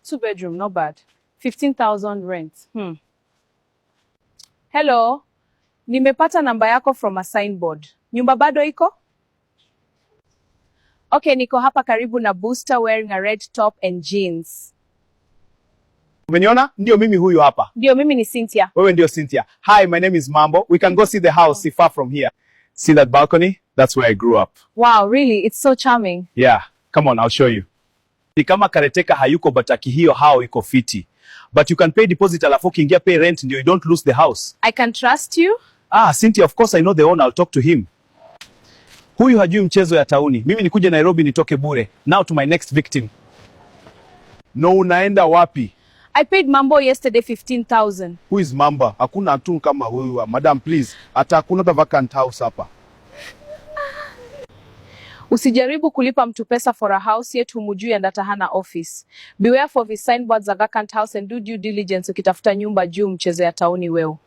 2 bedroom, not bad. 15,000 rent. Hello. Nimepata namba yako from a signboard. Nyumba bado iko? Okay, niko hapa karibu na Booster wearing a red top and jeans. Umeniona? Ndio mimi huyu hapa. Ndio mimi ni Cynthia. Wewe ndio Cynthia. Hi, my name is Mambo. We can go see the house si far from here. See that balcony? That's where I grew up. Wow, really? It's so charming. Yeah, come on, I'll show you. Ni kama Kareteka hayuko bataki hiyo hao iko fiti. But you can pay deposit alafu ukiingia pay rent ndio you don't lose the house. I can trust you? Cynthia, of course I know the owner. I'll talk to him. Huyu hajui mchezo ya tauni. Mimi nikuje Nairobi nitoke bure. Now to my next victim. No, unaenda wapi? I paid Mambo yesterday 15,000. Who is Mamba? Hakuna mtu kama huyu. Madam, please. Hata hakuna the vacant house hapa. Usijaribu kulipa mtu pesa for a house yet humujui and hata hana office. Beware of his signboards a vacant house and do due diligence ukitafuta nyumba juu mchezo ya tauni weo.